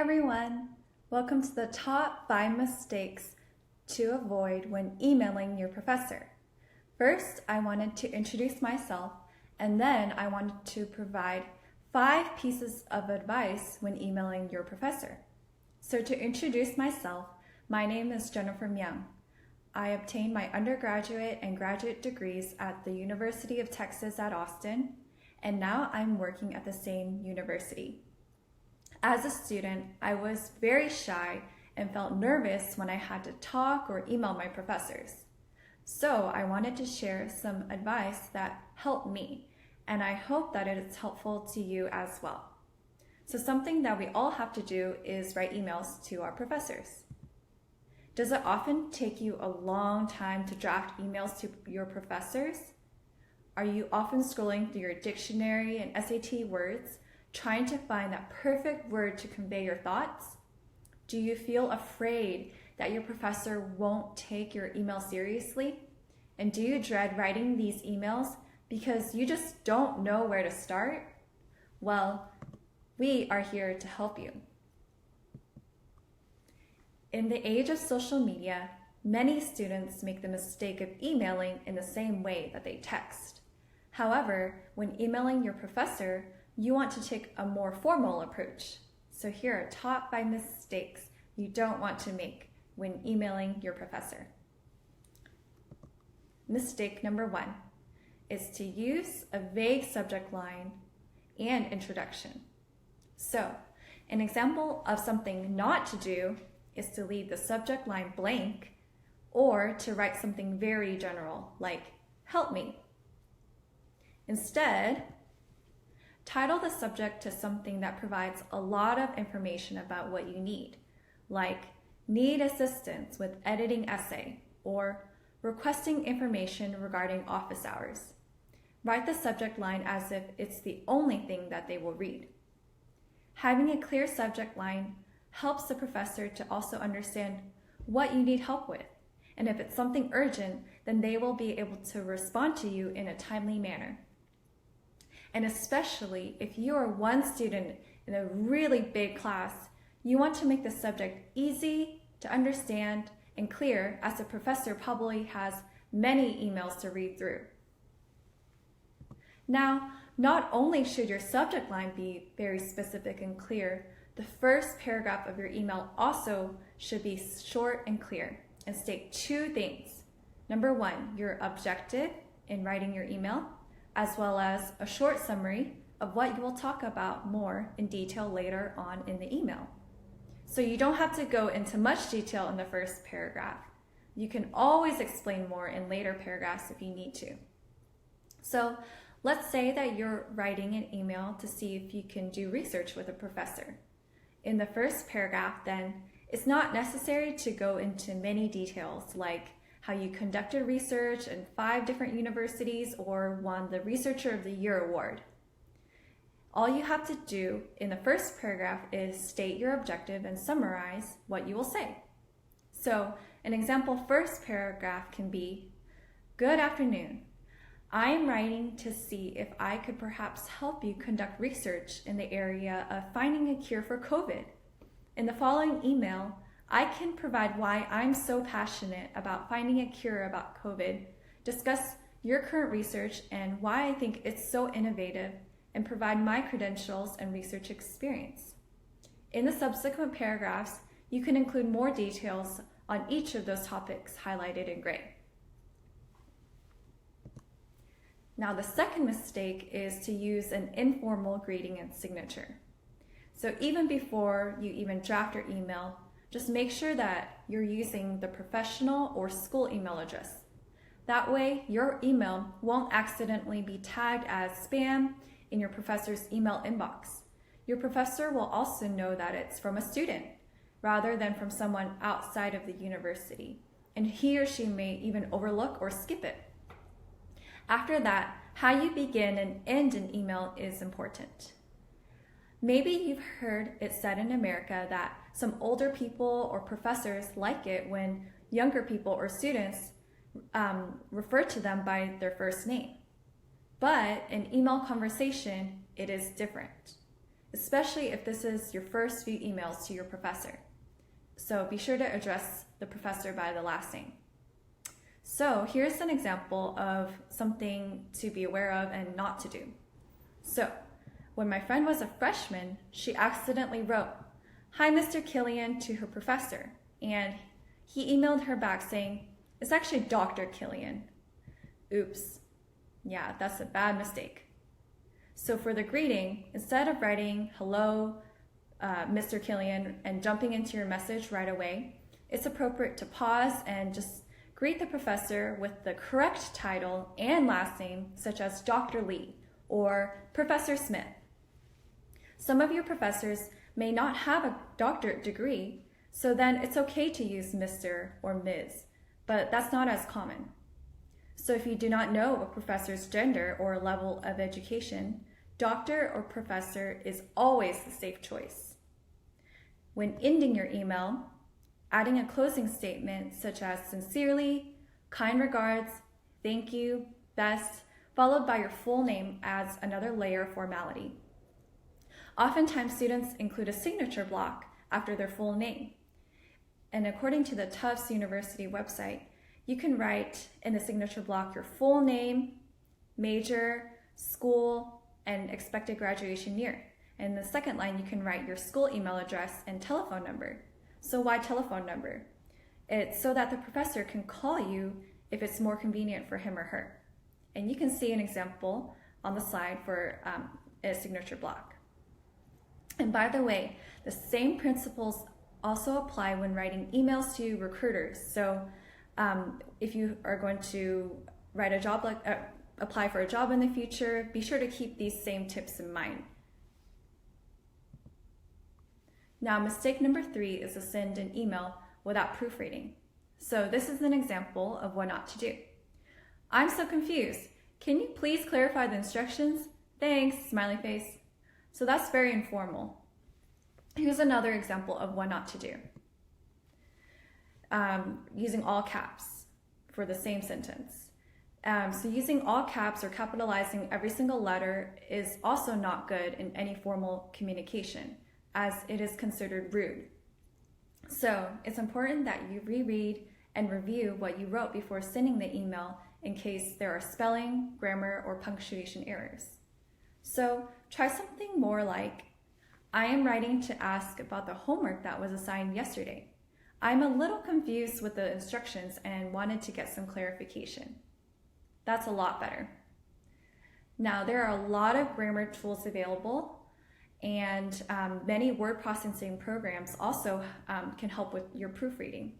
everyone! Welcome to the top 5 mistakes to avoid when emailing your professor. First, I wanted to introduce myself, and then I wanted to provide 5 pieces of advice when emailing your professor. So to introduce myself, my name is Jennifer Myung. I obtained my undergraduate and graduate degrees at the University of Texas at Austin, and now I'm working at the same university. As a student, I was very shy and felt nervous when I had to talk or email my professors. So I wanted to share some advice that helped me, and I hope that it is helpful to you as well. So something that we all have to do is write emails to our professors. Does it often take you a long time to draft emails to your professors? Are you often scrolling through your dictionary and SAT words, trying to find that perfect word to convey your thoughts? Do you feel afraid that your professor won't take your email seriously? And do you dread writing these emails because you just don't know where to start? Well, we are here to help you. In the age of social media, many students make the mistake of emailing in the same way that they text. However, when emailing your professor, you want to take a more formal approach. So here are top 5 mistakes you don't want to make when emailing your professor. Mistake number 1 is to use a vague subject line and introduction. So, an example of something not to do is to leave the subject line blank or to write something very general like, "Help me." Instead, title the subject to something that provides a lot of information about what you need, like "Need assistance with editing essay" or "Requesting information regarding office hours." Write the subject line as if it's the only thing that they will read. Having a clear subject line helps the professor to also understand what you need help with, and if it's something urgent, then they will be able to respond to you in a timely manner. And especially if you are one student in a really big class, you want to make the subject easy to understand and clear, as the professor probably has many emails to read through. Now, not only should your subject line be very specific and clear, the first paragraph of your email also should be short and clear and state 2 things. Number 1, your objective in writing your email, as well as a short summary of what you will talk about more in detail later on in the email. So you don't have to go into much detail in the first paragraph. You can always explain more in later paragraphs if you need to. So let's say that you're writing an email to see if you can do research with a professor. In the first paragraph, then, it's not necessary to go into many details like how you conducted research in 5 different universities or won the Researcher of the Year award. All you have to do in the first paragraph is state your objective and summarize what you will say. So an example first paragraph can be, "Good afternoon. I am writing to see if I could perhaps help you conduct research in the area of finding a cure for COVID. In the following email, I can provide why I'm so passionate about finding a cure about COVID, discuss your current research and why I think it's so innovative, and provide my credentials and research experience." In the subsequent paragraphs, you can include more details on each of those topics highlighted in gray. Now, the second mistake is to use an informal greeting and signature. So even before you even draft your email, just make sure that you're using the professional or school email address. That way, your email won't accidentally be tagged as spam in your professor's email inbox. Your professor will also know that it's from a student rather than from someone outside of the university, and he or she may even overlook or skip it. After that, how you begin and end an email is important. Maybe you've heard it said in America that some older people or professors like it when younger people or students refer to them by their first name. But in email conversation, it is different. especially if this is your first few emails to your professor. So be sure to address the professor by the last name. So here's an example of something to be aware of and not to do. So when my friend was a freshman, she accidentally wrote, "Hi, Mr. Killian," to her professor, and he emailed her back saying, "It's actually Dr. Killian." Oops. Yeah, that's a bad mistake. So for the greeting, instead of writing, "Hello, Mr. Killian," and jumping into your message right away, it's appropriate to pause and just greet the professor with the correct title and last name, such as Dr. Lee or Professor Smith. Some of your professors may not have a doctorate degree, so then it's okay to use Mr. or Ms., but that's not as common. So if you do not know a professor's gender or level of education, doctor or professor is always the safe choice. When ending your email, adding a closing statement such as "Sincerely," "Kind regards," "Thank you," "Best," followed by your full name adds another layer of formality. Oftentimes, students include a signature block after their full name. And according to the Tufts University website, you can write in the signature block your full name, major, school, and expected graduation year. And in the second line, you can write your school email address and telephone number. So why telephone number? It's so that the professor can call you if it's more convenient for him or her. And you can see an example on the slide for a signature block. And by the way, the same principles also apply when writing emails to recruiters. So if you are going to write a job, apply for a job in the future, be sure to keep these same tips in mind. Now, mistake number 3 is to send an email without proofreading. So this is an example of what not to do. "I'm so confused. Can you please clarify the instructions? Thanks," smiley face. So that's very informal. Here's another example of what not to do. Using all caps for the same sentence. So using all caps or capitalizing every single letter is also not good in any formal communication, as it is considered rude. So it's important that you reread and review what you wrote before sending the email in case there are spelling, grammar, or punctuation errors. So try something more like, "I am writing to ask about the homework that was assigned yesterday. I'm a little confused with the instructions and wanted to get some clarification." That's a lot better. Now, there are a lot of grammar tools available, and many word processing programs also can help with your proofreading.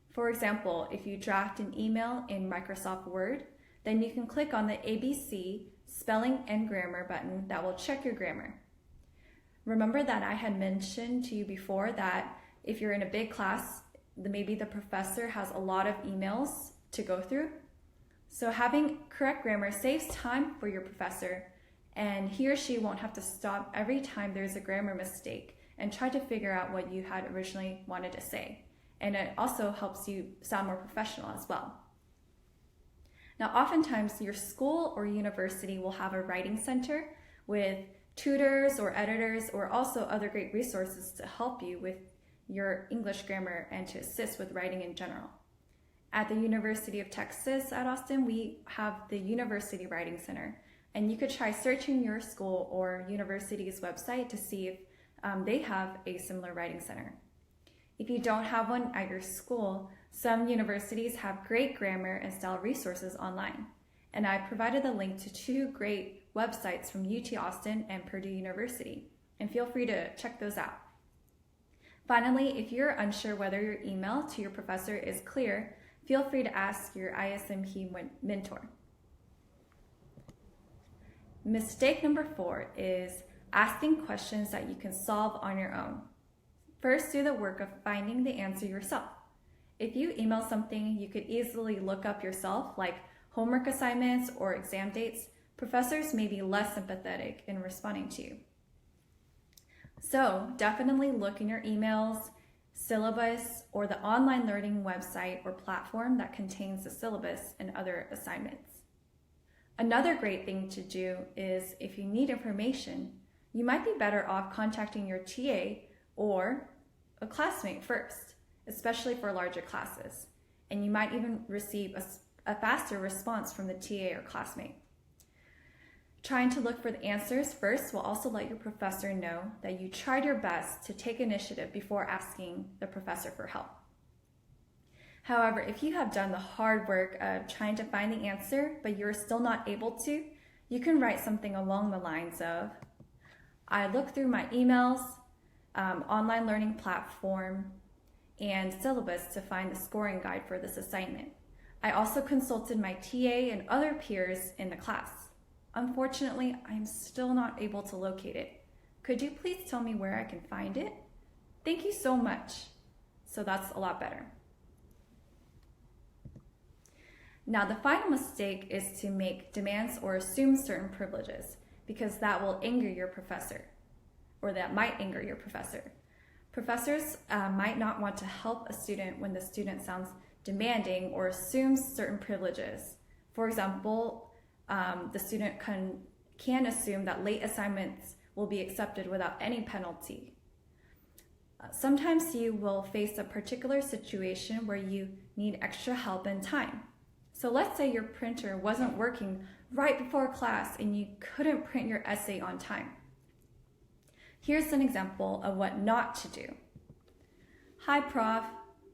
For example, if you draft an email in Microsoft Word, then you can click on the ABC Spelling and Grammar button that will check your grammar. Remember that I had mentioned to you before that if you're in a big class, maybe the professor has a lot of emails to go through. So having correct grammar saves time for your professor, and he or she won't have to stop every time there's a grammar mistake and try to figure out what you had originally wanted to say. And it also helps you sound more professional as well. Now, oftentimes your school or university will have a writing center with tutors or editors or also other great resources to help you with your English grammar and to assist with writing in general. At the University of Texas at Austin, we have the University Writing Center, and you could try searching your school or university's website to see if they have a similar writing center. If you don't have one at your school, some universities have great grammar and style resources online, and I provided the link to 2 great websites from UT Austin and Purdue University, and feel free to check those out. Finally, if you're unsure whether your email to your professor is clear, feel free to ask your ISMP mentor. Mistake number 4 is asking questions that you can solve on your own. First, do the work of finding the answer yourself. If you email something you could easily look up yourself, like homework assignments or exam dates, professors may be less sympathetic in responding to you. So definitely look in your emails, syllabus, or the online learning website or platform that contains the syllabus and other assignments. Another great thing to do is if you need information, you might be better off contacting your TA or a classmate first, especially for larger classes. And you might even receive a faster response from the TA or classmate. Trying to look for the answers first will also let your professor know that you tried your best to take initiative before asking the professor for help. However, if you have done the hard work of trying to find the answer, but you're still not able to, you can write something along the lines of, I looked through my emails, online learning platform, and syllabus to find the scoring guide for this assignment. I also consulted my TA and other peers in the class. Unfortunately, I'm still not able to locate it. Could you please tell me where I can find it? Thank you so much. So that's a lot better. Now, the final mistake is to make demands or assume certain privileges, because that will anger your professor, or that might anger your professor. Professors might not want to help a student when the student sounds demanding or assumes certain privileges. For example, the student can assume that late assignments will be accepted without any penalty. Sometimes you will face a particular situation where you need extra help and time. So let's say your printer wasn't working right before class and you couldn't print your essay on time. Here's an example of what not to do. Hi, Prof.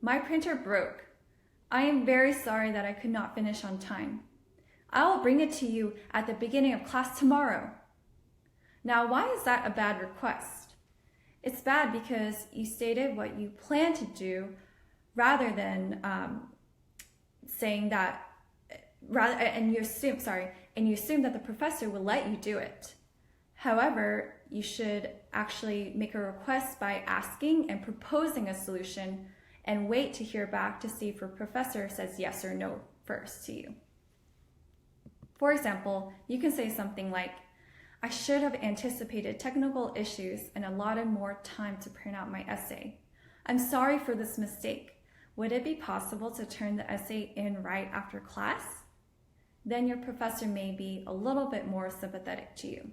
My printer broke. I am very sorry that I could not finish on time. I will bring it to you at the beginning of class tomorrow. Now, why is that a bad request? It's bad because you stated what you plan to do rather than saying that, and you assume that the professor will let you do it. However, you should actually make a request by asking and proposing a solution and wait to hear back to see if your professor says yes or no first to you. For example, you can say something like, I should have anticipated technical issues and allotted more time to print out my essay. I'm sorry for this mistake. Would it be possible to turn the essay in right after class? Then your professor may be a little bit more sympathetic to you.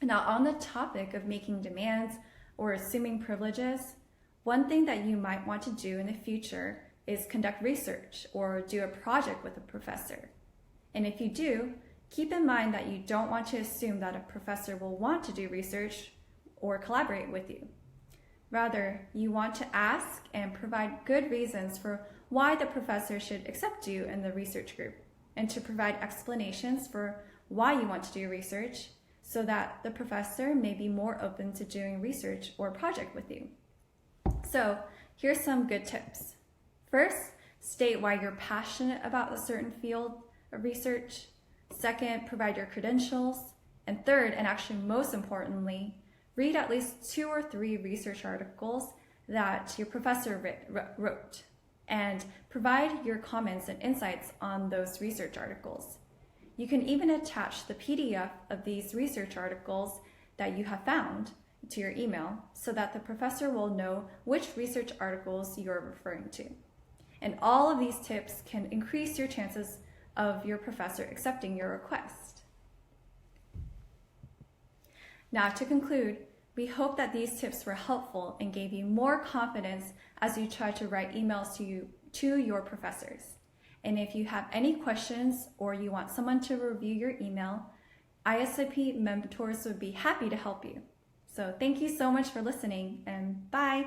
Now, on the topic of making demands or assuming privileges, one thing that you might want to do in the future is conduct research or do a project with a professor. And if you do, keep in mind that you don't want to assume that a professor will want to do research or collaborate with you. Rather, you want to ask and provide good reasons for why the professor should accept you in the research group, and to provide explanations for why you want to do research so that the professor may be more open to doing research or project with you. So here's some good tips. First, state why you're passionate about a certain field of research. Second, provide your credentials. And third, and actually most importantly, read at least 2 or 3 research articles that your professor wrote, and provide your comments and insights on those research articles. You can even attach the PDF of these research articles that you have found to your email so that the professor will know which research articles you're referring to. And all of these tips can increase your chances of your professor accepting your request. Now, to conclude, we hope that these tips were helpful and gave you more confidence as you try to write emails to your professors. And if you have any questions or you want someone to review your email, ISIP mentors would be happy to help you. So thank you so much for listening, and bye.